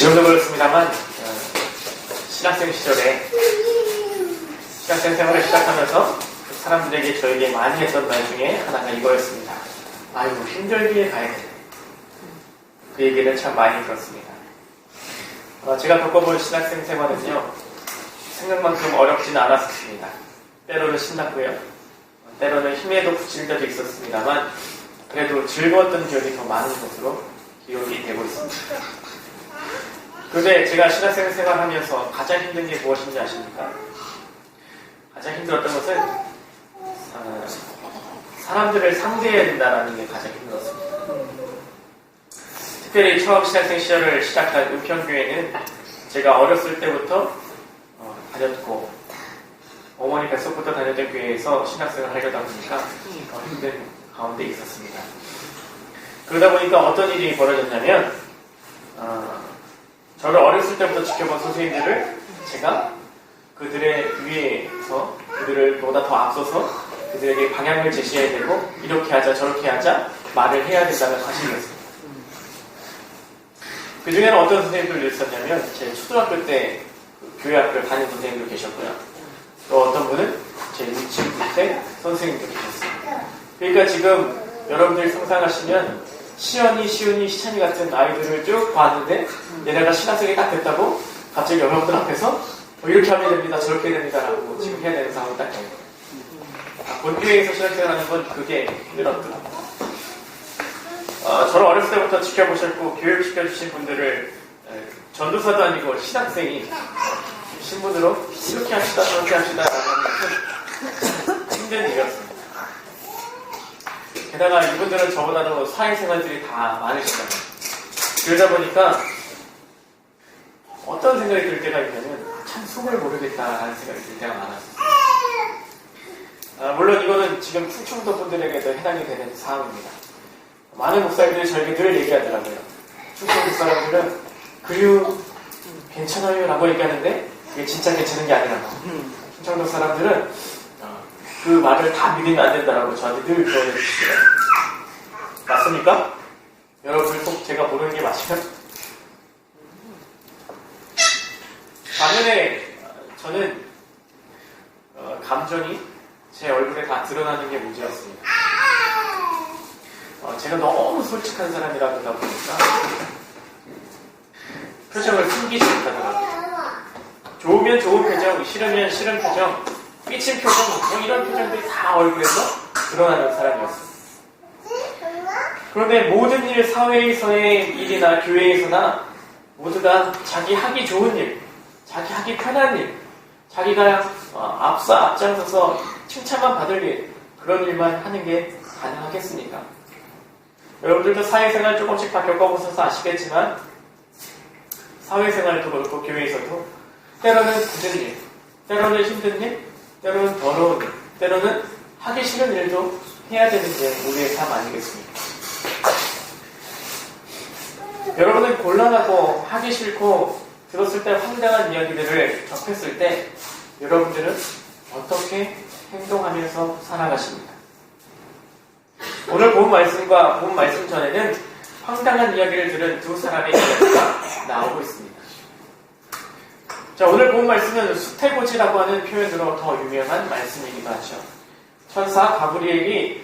지금도 그렇습니다만 신학생 시절에 신학생 생활을 시작하면서 사람들에게 저에게 많이 했던 말 중에 하나가 이거였습니다. 아이고 힘들기에 가야 돼. 그 얘기를 참 많이 들었습니다. 제가 겪어본 신학생 생활은요, 생각만큼 어렵지는 않았습니다. 때로는 신났고요, 때로는 힘에도 부칠 때도 있었습니다만 그래도 즐거웠던 기억이 더 많은 것으로 기억이 되고 있습니다. 그런데 제가 신학생 생활하면서 가장 힘든 게 무엇인지 아십니까? 가장 힘들었던 것은 사람들을 상대해야 된다는 게 가장 힘들었습니다. 특별히 처음 신학생 시절을 시작한 은평교회는 제가 어렸을 때부터 다녔고 어머니 뱃속부터 다녔던 교회에서 신학생을 하려다 보니까 힘든 가운데 있었습니다. 그러다 보니까 어떤 일이 벌어졌냐면 저를 어렸을 때부터 지켜본 선생님들을 제가 그들의 위에서 그들을 보다 더 앞서서 그들에게 방향을 제시해야 되고 이렇게 하자 저렇게 하자 말을 해야 된다는 사실이었습니다. 그 중에는 어떤 선생님들도 있었냐면 제 초등학교 때 교회 학교를 다닌 선생님도 계셨고요. 또 어떤 분은 제 유치원 때 선생님도 계셨습니다. 그러니까 지금 여러분들이 상상하시면 시연이, 시윤이, 시찬이 같은 아이들을 쭉 봤는데 얘네가 신학생이 딱 됐다고 갑자기 여러분들 앞에서 이렇게 하면 됩니다, 저렇게 됩니다 라고 지금 해야 되는 상황이 딱 됩니다. 본교회에서 신학생을 하는 건 그게 힘들었더라고요. 저를 어렸을 때부터 지켜보셨고 교육시켜주신 분들을 전도사도 아니고 신학생이 신분으로 이렇게 합시다 저렇게 합시다 라는 것은 힘든 일이었습니다. 게다가 이분들은 저보다도 사회생활들이 다 많으시잖아요. 그러다 보니까 어떤 생각이 들 때가 있냐면 참 속을 모르겠다라는 생각이 들 때가 많았어요. 물론 이거는 지금 충청도 분들에게도 해당이 되는 사항입니다. 많은 목사님들이 저에게 늘 얘기하더라고요. 충청도 사람들은 그리고 괜찮아요 라고 얘기하는데 그게 진짜 괜찮은 게 아니라고. 충청도 사람들은 그 말을 다 믿으면 안 된다라고 저한테 늘 조언해 주시더라고요. 맞습니까? 여러분들 꼭 제가 모르는 게 맞으면? 반면에 저는 감정이 제 얼굴에 다 드러나는 게 문제였습니다. 제가 너무 솔직한 사람이라 그러다 보니까 표정을 숨기지 못하더라고요. 좋으면 좋은 표정, 싫으면 싫은 표정, 삐친 표정, 이런 표정들이 다 얼굴에서 드러나는 사람이었습니다. 그런데 모든 일, 사회에서의 일이나 교회에서나 모두 다 자기 하기 좋은 일, 자기 하기 편한 일, 자기가 앞장서서 칭찬만 받을 일, 그런 일만 하는 게 가능하겠습니까? 여러분들도 사회생활 조금씩 다 겪어보셔서 아시겠지만 사회생활도 그렇고 교회에서도 때로는 굳은 일, 때로는 힘든 일, 때로는 더러운 일, 때로는 하기 싫은 일도 해야 되는 게 우리의 삶 아니겠습니까? 여러분은 곤란하고 하기 싫고 들었을 때 황당한 이야기들을 접했을 때 여러분들은 어떻게 행동하면서 살아가십니까? 오늘 본 말씀과 본 말씀 전에는 황당한 이야기를 들은 두 사람의 이야기가 나오고 있습니다. 자, 오늘 본 말씀은 수태고지라고 하는 표현으로 더 유명한 말씀이기도 하죠. 천사 가브리엘이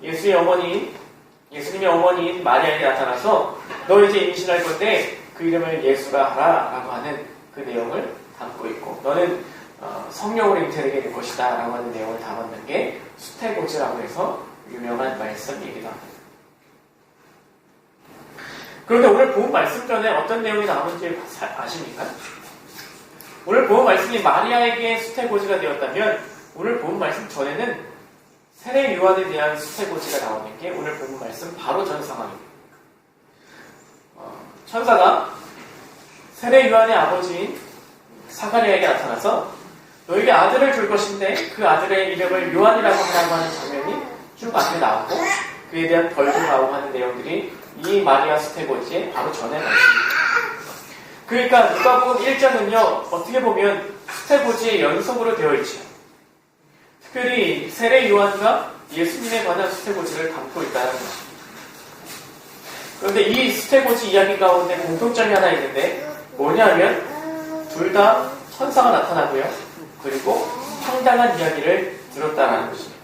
예수님의 어머니인 마리아에게 나타나서 너 이제 임신할 건데 그 이름을 예수라 하라 라고 하는 그 내용을 담고 있고 너는 성령으로 잉태되게 될 것이다 라고 하는 내용을 담았는 게 수태고지라고 해서 유명한 말씀이기도 합니다. 그런데 오늘 본 말씀 전에 어떤 내용이 나오는지 아십니까? 오늘 본 말씀이 마리아에게 수태고지가 되었다면 오늘 본 말씀 전에는 세례 요한에 대한 수태고지가 나오는 게 오늘 본 말씀 바로 전 상황입니다. 천사가 세례 요한의 아버지인 사가랴에게 나타나서 너에게 아들을 줄 것인데 그 아들의 이름을 요한이라고 하라고 하는 장면이 쭉 앞에 나오고 그에 대한 벌도 나오고 하는 내용들이 이 마리아 수태고지의 바로 전에 나옵니다. 그러니까 누가복음 1장은요 어떻게 보면 수태고지의 연속으로 되어 있죠. 특별히 세례 요한과 예수님에 관한 수태고지를 담고 있다는 것입니다. 그런데 이 스테고지 이야기 가운데 공통점이 하나 있는데 뭐냐면 둘 다 천사가 나타나고요. 그리고 황당한 이야기를 들었다는 것입니다.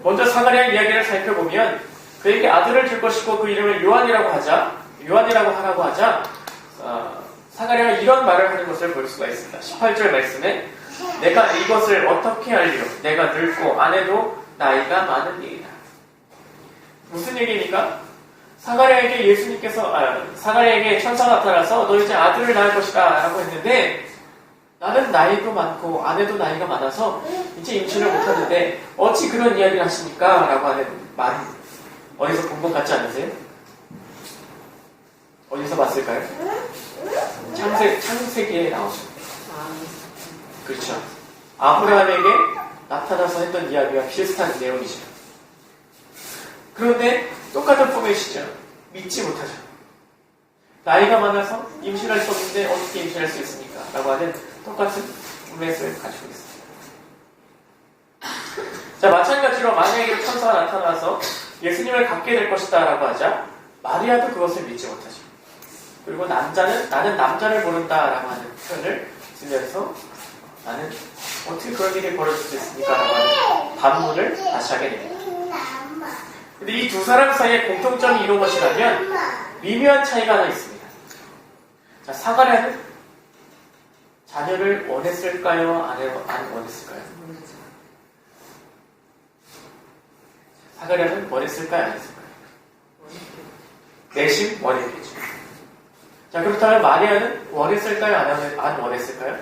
먼저 사가랴의 이야기를 살펴보면 그에게 아들을 줄 것이고 그 이름을 요한이라고 하라고 하자 사가랴가 이런 말을 하는 것을 볼 수가 있습니다. 18절 말씀에 내가 이것을 어떻게 알리요? 내가 늙고 아내도 나이가 많은 일이다. 무슨 얘기입니까? 사가랴에게 천사가 나타나서 너 이제 아들을 낳을 것이다 라고 했는데 나는 나이도 많고 아내도 나이가 많아서 이제 임신을 못하는데 어찌 그런 이야기를 하십니까? 라고 하는 말 어디서 본 것 같지 않으세요? 어디서 봤을까요? 창세기에 나오십니다. 그렇죠. 아브라함에게 나타나서 했던 이야기와 비슷한 내용이죠. 그런데 똑같은 포맷이죠. 믿지 못하죠. 나이가 많아서 임신할 수 없는데 어떻게 임신할 수 있습니까? 라고 하는 똑같은 포맷을 가지고 있습니다. 자, 마찬가지로 만약에 천사가 나타나서 예수님을 갖게 될 것이다 라고 하자 마리아도 그것을 믿지 못하죠. 그리고 나는 남자를 모른다 라고 하는 표현을 쓰면서 나는 어떻게 그런 일이 벌어질 수 있습니까? 라고 하는 반문을 다시 하게 됩니다. 근데 이 두 사람 사이에 공통점이 이런 것이라면 미묘한 차이가 하나 있습니다. 자, 사가랴는 자녀를 원했을까요? 안 원했을까요? 사가랴는 원했을까요? 안 했을까요? 내심 원했겠죠. 자, 그렇다면 마리아는 원했을까요? 안 원했을까요?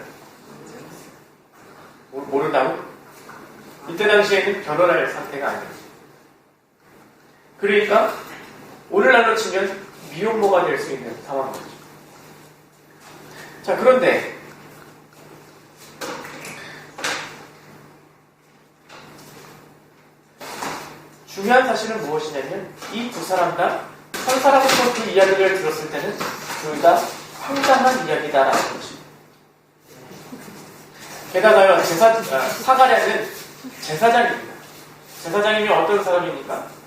모른다고? 이때 당시에는 결혼할 상태가 아니었죠. 그러니까 오늘날로 치면 미혼모가 될 수 있는 상황이죠. 자, 그런데 중요한 사실은 무엇이냐면 이 두 사람 다 천사로부터 그 이야기를 들었을 때는 둘 다 황당한 이야기다라는 것입니다. 게다가요, 사가랴는 제사장입니다. 제사장이면 어떤 사람입니까?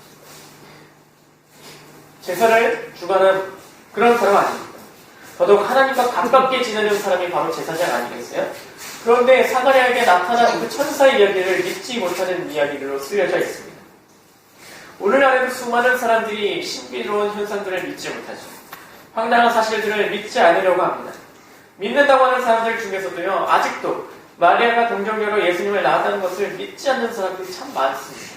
제사를 주관하는 그런 사람 아닙니까? 더더욱 하나님과 가깝게 지내는 사람이 바로 제사장 아니겠어요? 그런데 사가랴에게 나타난 그 천사의 이야기를 믿지 못하는 이야기로 쓰여져 있습니다. 오늘날에도 수많은 사람들이 신비로운 현상들을 믿지 못하죠. 황당한 사실들을 믿지 않으려고 합니다. 믿는다고 하는 사람들 중에서도요, 아직도 마리아가 동정녀로 예수님을 낳았다는 것을 믿지 않는 사람들이 참 많습니다.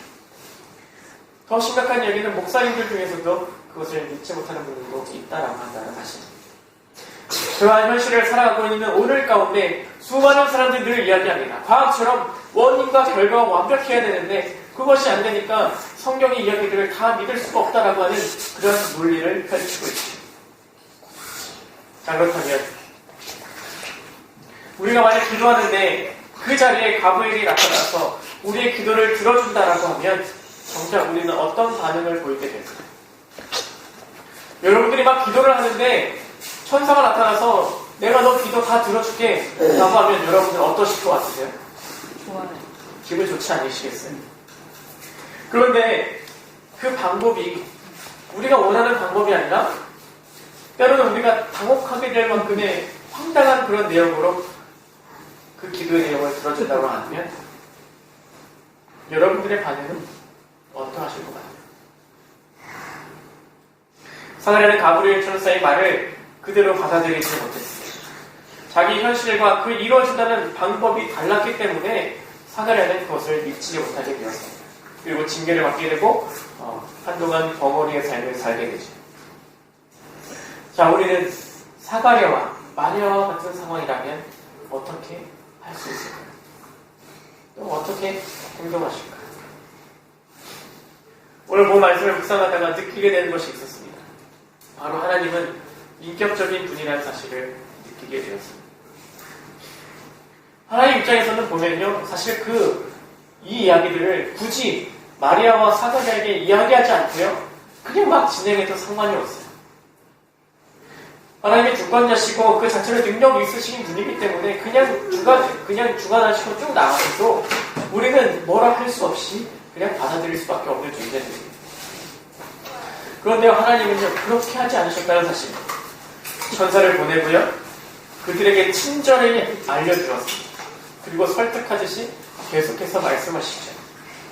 더 심각한 이야기는 목사님들 중에서도 그것을 믿지 못하는 분들도 있다라고 한다는 사실. 그러한 현실을 살아가고 있는 오늘 가운데 수많은 사람들이 늘 이야기합니다. 과학처럼 원인과 결과가 완벽해야 되는데 그것이 안 되니까 성경의 이야기들을 다 믿을 수가 없다라고 하는 그런 논리를 펼치고 있습니다. 자, 그렇다면 우리가 만약 기도하는데 그 자리에 가브리엘이 나타나서 우리의 기도를 들어준다라고 하면 정작 우리는 어떤 반응을 보이게 될까요? 여러분들이 막 기도를 하는데 천사가 나타나서 내가 너 기도 다 들어줄게 라고 하면 여러분들 어떠실 것 같으세요? 좋아요. 기분 좋지 않으시겠어요? 그런데 그 방법이 우리가 원하는 방법이 아니라 때로는 우리가 당혹하게 될 만큼의 황당한 그런 내용으로 그 기도의 내용을 들어준다고 하면 여러분들의 반응은 어떠하실 것 같아요? 사가랴는 가브리엘 천사의 말을 그대로 받아들이지 못했어요. 자기 현실과 그 이루어진다는 방법이 달랐기 때문에 사가랴는 그것을 믿지 못하게 되었습니다. 그리고 징계를 받게 되고 한동안 벙어리의 삶을 살게 되죠. 자, 우리는 사가랴와 마리아와 같은 상황이라면 어떻게 할 수 있을까요? 또 어떻게 행동하실까요? 오늘 본 말씀을 묵상하다가 느끼게 되는 것이 있었습니다. 바로 하나님은 인격적인 분이라는 사실을 느끼게 되었습니다. 하나님 입장에서는 보면요, 사실 이 이야기들을 굳이 마리아와 사가랴에게 이야기하지 않고요, 그냥 막 진행해도 상관이 없어요. 하나님이 주권자시고 그 자체로 능력이 있으신 분이기 때문에 그냥 주관하시고 쭉 나가셔도 우리는 뭐라 할 수 없이 그냥 받아들일 수밖에 없는 존재들입니다. 그런데 하나님은요, 그렇게 하지 않으셨다는 사실입니다. 천사를 보내고요, 그들에게 친절히 알려주었습니다. 그리고 설득하듯이 계속해서 말씀하시죠.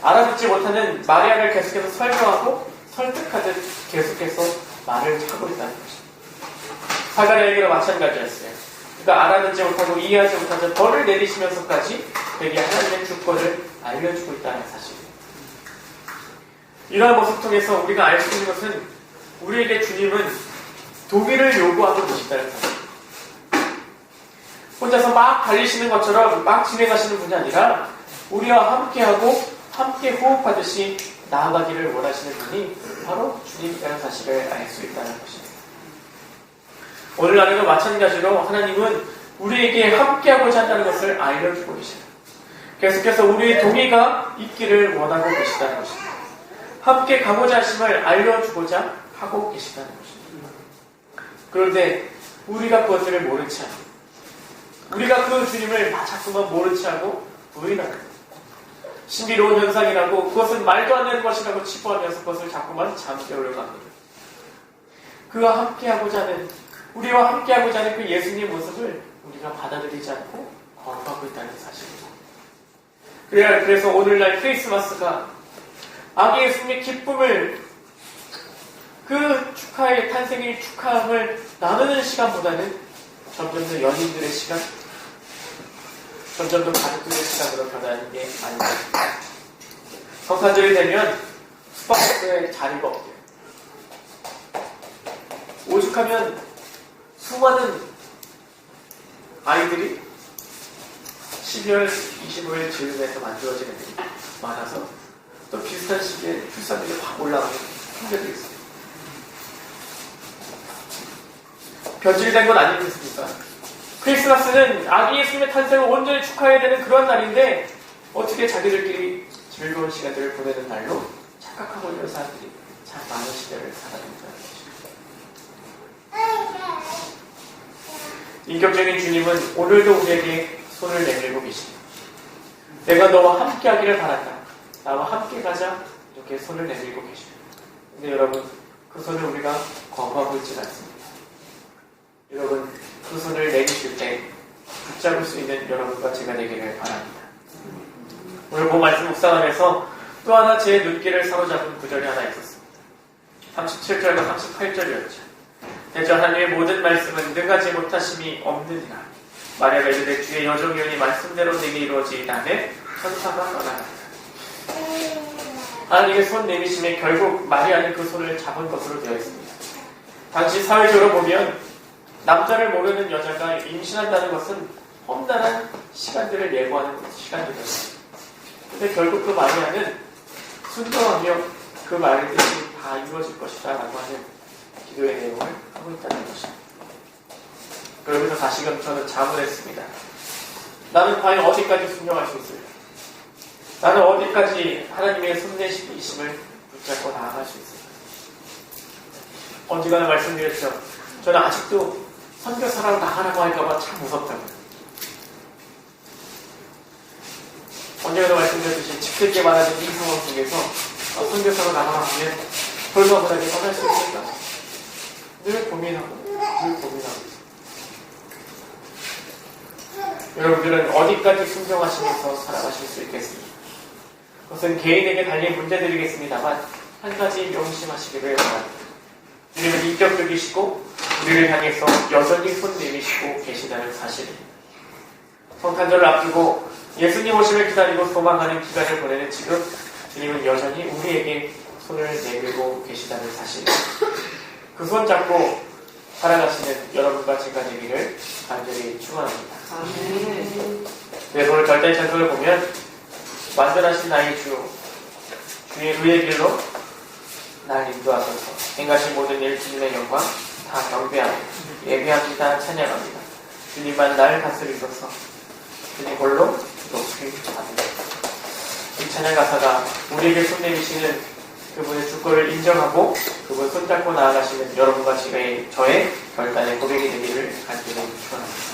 알아듣지 못하는 마리아를 계속해서 설명하고 설득하듯 계속해서 말을 하고 있다는 것입니다. 사가랴에게도 마찬가지였어요. 그러니까 알아듣지 못하고 이해하지 못하는 벌을 내리시면서까지 그에게 하나님의 주권을 알려주고 있다는 사실입니다. 이러한 모습 통해서 우리가 알 수 있는 것은 우리에게 주님은 도기를 요구하고 계시다는 사실입니다. 혼자서 막 달리시는 것처럼 막 진행하시는 분이 아니라 우리와 함께하고 함께 호흡하듯이 나아가기를 원하시는 분이 바로 주님이라는 사실을 알 수 있다는 것입니다. 오늘날에도 마찬가지로 하나님은 우리에게 함께하고자 한다는 것을 알려주고 계십니다. 계속해서 우리의 동의가 있기를 원하고 계시다는 것입니다. 함께 가고자 하심을 알려주고자 하고 계시다는 것입니다. 그런데 우리가 그것들을 모른 채 합니다. 우리가 그 주님을 자꾸만 모른 채 하고 부인하는 것. 신비로운 현상이라고 그것은 말도 안 되는 것이라고 치부하면서 그것을 자꾸만 잠재우려고 합니다. 그와 함께하고자 하는, 우리와 함께하고자 하는 그 예수님의 모습을 우리가 받아들이지 않고 거부하고 있다는 사실입니다. 그래서 오늘날 크리스마스가 아기 예수님의 기쁨을, 그 축하의 탄생일 축하함을 나누는 시간보다는 점점 더 연인들의 시간, 점점 더 가족들의 시간으로 변하는 게 아닌가 싶습니다. 성탄절이 되면 수박버스에 자리가 없대요. 오죽하면 수많은 아이들이 12월 25일 즈음에서 만들어지는 일이 많아서 또 비슷한 시기에 출산율이 확 올라가는 문제도 있습니다. 변질된 건 아니겠습니까? 크리스마스는 아기 예수님의 탄생을 온전히 축하해야 되는 그런 날인데 어떻게 자기들끼리 즐거운 시간들을 보내는 날로 착각하고 있는 사람들이 참 많은 시대를 살아간다는 것입니다. 인격적인 주님은 오늘도 우리에게 손을 내밀고 계십니다. 내가 너와 함께 하기를 바란다. 나와 함께 가자. 이렇게 손을 내밀고 계십니다. 근데 여러분, 그 손을 우리가 거부하고 있지 않습니다. 여러분, 그 손을 내미실 때 붙잡을 수 있는 여러분과 제가 되기를 바랍니다. 오늘 본 말씀 묵상하면서 또 하나 제 눈길을 사로잡은 구절이 하나 있었습니다. 37절과 38절이었죠. 대저 하나님의 모든 말씀은 능하지 못하심이 없느니라. 마리아가 이르되 주의 여종이오니 말씀대로 내게 이루어지이다네 천사가 떠나간다. 하나님의 손 내미심에 결국 마리아는 그 손을 잡은 것으로 되어 있습니다. 당시 사회적으로 보면 남자를 모르는 여자가 임신한다는 것은 험난한 시간들을 예고하는 시간들이었습니다. 근데 결국 그 마리아는 순종하며 그 말의 뜻이 다 이루어질 것이다 라고 하는 기도의 내용을 하고 있다는 것입니다. 그러면서 다시금 저는 자문했습니다. 나는 과연 어디까지 순종할 수 있을까? 나는 어디까지 하나님의 손내심을 붙잡고 나아갈 수 있을까? 언젠가는 말씀드렸죠. 저는 아직도 선교사라고 나가라고 할까봐 참 무섭다고요. 언젠가도 말씀드렸듯이 집들게 말하는 이 상황 속에서 선교사로 나가라 하면 돌아보라게 떠날 수 있을까? 늘 고민하고 있습니다. 여러분들은 어디까지 순종하시면서 살아가실 수 있겠습니까? 그것은 개인에게 달린 문제들이겠습니다만 한 가지 명심하시기를 바랍니다. 주님은 인격적이시고 우리를 향해서 여전히 손 내미시고 계시다는 사실입니다. 성탄절을 앞두고 예수님 오심을 기다리고 소망하는 기간을 보내는 지금 주님은 여전히 우리에게 손을 내밀고 계시다는 사실입니다. 그 손 잡고 살아가시는 여러분과 제가 되기를 간절히 축원합니다. 그래서 오늘 절대 찬송을 보면 완전하신 나의 주의 의의 길로 날 인도하소서. 행하신 모든 일 주님의 영광 다 경배하며 예배합니다. 찬양합니다. 주님만 날 다스리소서. 주님 홀로 높이 받으옵소서. 이 찬양 가사가 우리에게 손 내미시는 그분의 주권을 인정하고 그분 손잡고 나아가시는 여러분과 저의 결단의 고백이 되기를 간절히 축원합니다.